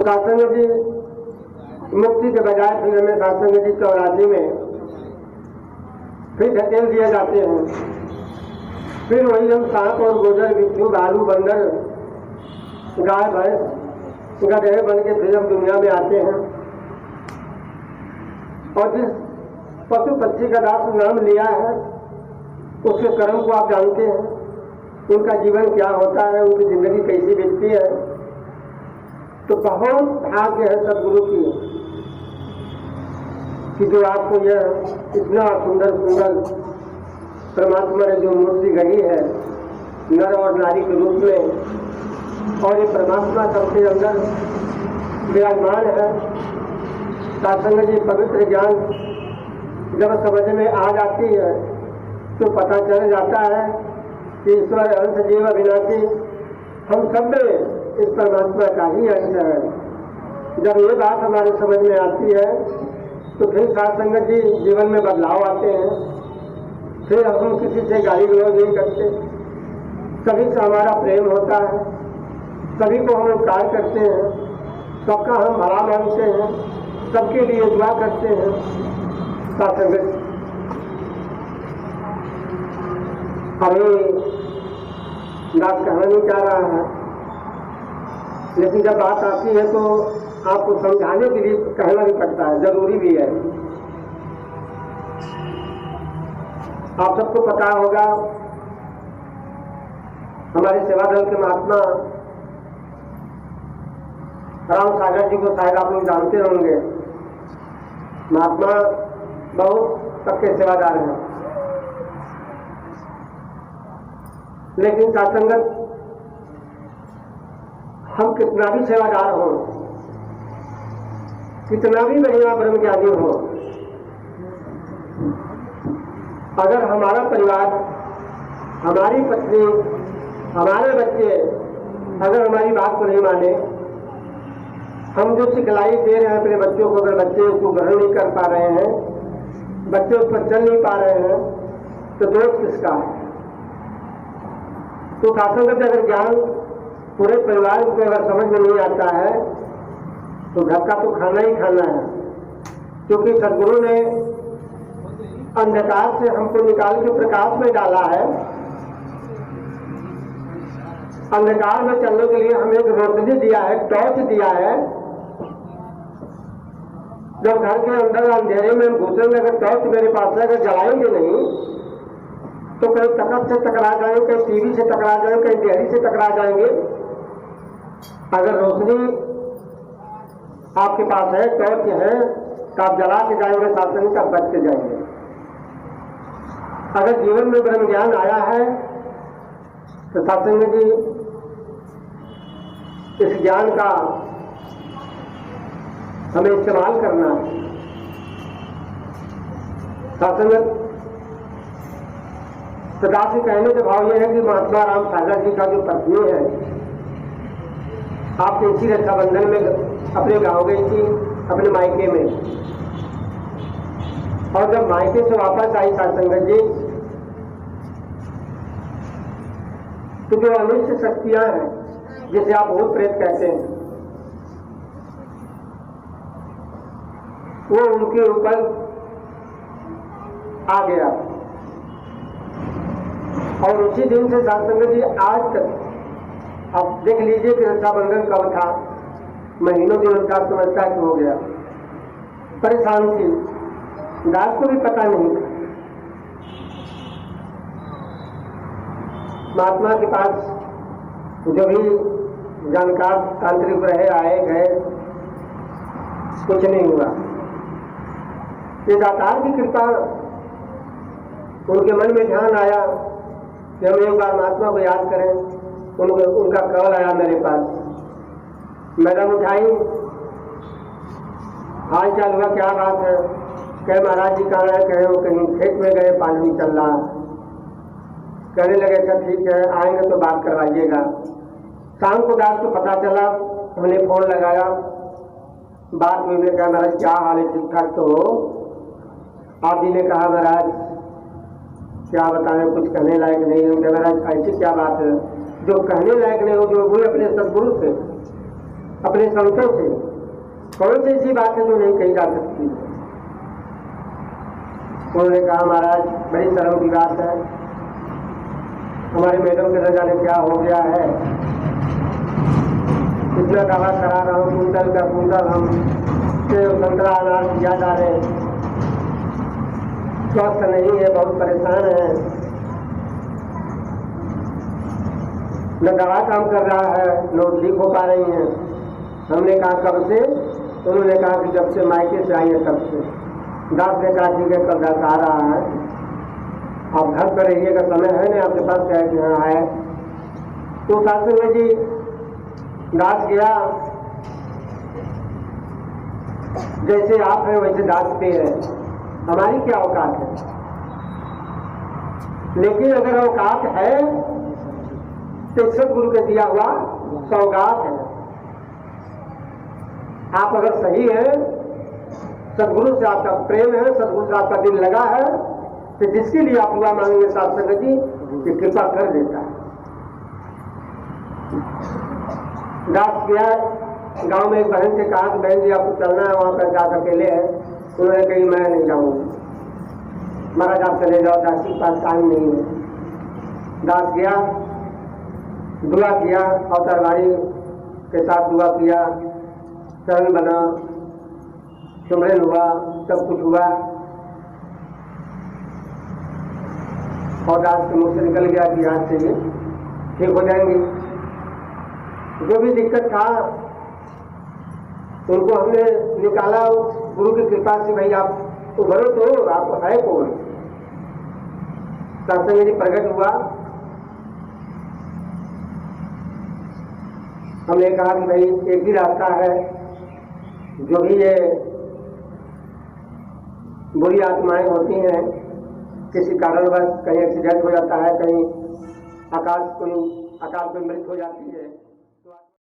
सत्संग जी मुक्ति के बजाय फिर हमें सत्संग जी 84 में फिर धकेल दिए जाते हैं। फिर वही हम सांप और गोजर बिच्छू भालू बंदर गाय भैंस गधे बन के फिर हम दुनिया में आते हैं। और जिस पशु पक्षी का दास नाम लिया है उसके कर्म को आप जानते हैं, उनका जीवन क्या होता है, उनकी जिंदगी कैसी बीतती है। तो बहुत भाग्य है सदगुरु की कि जो आपको यह इतना सुंदर सुंदर परमात्मा ने जो मूर्ति गढ़ी है नर और नारी के रूप में, और ये परमात्मा सबके अंदर विराजमान है। सत्संग जी पवित्र ज्ञान जब समझ में आ जाती है तो पता चल जाता है कि ईश्वर अंश जीव अविनाशी, हम सब में इस परमात्मा का ही अंश है। जब ये बात हमारे समझ में आती है तो फिर सत्संग जी जीवन में बदलाव आते हैं। फिर हम किसी से गाली गलौज नहीं करते, सभी से हमारा प्रेम होता है, सभी को हम उपकार करते हैं, सबका हम भला मानते हैं, सबके लिए दुआ करते हैं। सत्संग हमें बात कहना नहीं चाह रहा है, लेकिन जब बात आती है तो आपको समझाने के लिए कहना भी पड़ता है, जरूरी भी है। आप सबको पता होगा हमारे सेवा दल के महात्मा राम सागर जी को शायद आप लोग जानते होंगे। महात्मा बहुत सबके सेवादार हैं, लेकिन सत्संगत हम कितना भी सेवादार हो, कितना भी बढ़िया ब्रह्मज्ञानी हो, अगर हमारा परिवार, हमारी पत्नी, हमारे बच्चे अगर हमारी बात को नहीं माने, हम जो सिखलाई दे रहे हैं अपने बच्चों को, अगर बच्चे उसको ग्रहण नहीं कर पा रहे हैं, बच्चे उस पर चल नहीं पा रहे हैं, तो दोष किसका है? तो सत्संग का अगर ज्ञान पूरे परिवार को अगर समझ में नहीं आता है तो धक्का तो खाना ही खाना है। क्योंकि सदगुरु ने अंधकार से हमको निकाल के प्रकाश में डाला है। अंधकार में चलने के लिए हमें एक रोशनी दिया है, टॉर्च दिया है। जब घर के अंदर अंधेरे में हम घुसेंगे, अगर टॉर्च मेरे पास है, अगर जलाएंगे नहीं तो कहीं तखत से टकरा जाएंगे, कहीं टीवी से टकरा जाएंगे, कहीं डेयरी से टकरा जाएंगे। अगर रोशनी आपके पास है, टॉर्च है, तो आप जला के जाएंगे, सत्संग का बच के जाएंगे। अगर जीवन में ब्रह्म ज्ञान आया है तो सत्संग जी इस ज्ञान का हमें इस्तेमाल करना है। सत्संग सदा से कहने का भाव यह है कि महात्मा राम सागर जी का जो पत्नी है, आपने इसी रक्षाबंधन में अपने गांव गई थी, अपने मायके में, और जब मायके से वापस आई सत्संग जी तो जो अनिष्ट शक्तियां हैं, जिसे आप भूत प्रेत कहते हैं, वो उनके ऊपर आ गया। और उसी दिन से सत्संग जी आज तक आप देख लीजिए कि रक्षाबंधन कब था, महीनों दिन उनका समझता कि हो गया, परेशान थी, दास को भी पता नहीं था। महात्मा के पास जो भी जानकार तांत्रिक रहे, आए गए, कुछ नहीं हुआ। ये दातार की कृपा, उनके मन में ध्यान आया कि हम एक बार महात्मा को याद करें। उनका कॉल आया मेरे पास, मैडम उठाई, हाल चाल हुआ, क्या बात है? कहे महाराज जी कहाँ है? कहे वो कहीं खेत में गए, पानी चल रहा। कहने लगे अच्छा ठीक है, आएंगे तो बात करवाइएगा। शाम को दास को पता चला, हमने फोन लगाया, बात में कहा महाराज क्या हाल है? ठीक ठाक तो हो? आप जी ने कहा महाराज क्या बताएं, कुछ कहने लायक नहीं है। महाराज ऐसी क्या बात है जो कहने लायक नहीं हो, जो हुए अपने सदगुरु से? अपने संतों से कौन सी ऐसी बात है जो नहीं कही जा सकती। उन्होंने कहा महाराज बड़ी शर्म की बात है, हमारे मैडम के न जाने क्या हो गया है, इतना दवा करा रहा हूँ, कुंटल का कुंटल हम सेब संतरा अनार दिया जा रहे, स्वस्थ नहीं है, बहुत परेशान है, न दवा काम कर रहा है न ठीक हो पा रही हैं। हमने कहा कब से? उन्होंने कहा कि जब से मायके से आई है तब से। दास ने कहा ठीक है, कल दास आ रहा है, आप घर पर रहिएगा, समय है ना आपके पास? क्या कि हाँ है। तो शास्त्री में जी दास गया, जैसे आप हैं वैसे दास पे है, हमारी क्या औकात है? लेकिन अगर औकात है तो सदगुरु के दिया हुआ सौगात है। आप अगर सही है, सदगुरु से आपका प्रेम है, सदगुरु से आपका दिल लगा है, तो जिसके लिए आप दुआ मांगेंगे साथ संगत जी ये कृपा कर देता है। दास गया, गांव में एक बहन से कहा कि बहन जी आपको चलना है, वहां पर दास अकेले है। उन्होंने कही मैं नहीं जाऊंगी, महाराज आप चले जाओ, दास के पास टाइम नहीं है। दास गया, दुआ किया, अवतारवाणी के साथ दुआ किया, चरण बना, सुमरन हुआ, सब कुछ हुआ और दास के मुख से निकल गया कि आज से ये ठीक हो जाएंगे। जो भी दिक्कत था उनको हमने निकाला उस गुरु की कृपा से। भाई आप उभरो तो आपको है कौन? सत्संग जी प्रकट हुआ। हमने कहा कि भाई एक ही रास्ता है, जो भी ये बुरी आत्माएं होती हैं, किसी कारणवश कहीं एक्सीडेंट हो जाता है, कहीं अकाल कोई मृत्यु हो जाती है,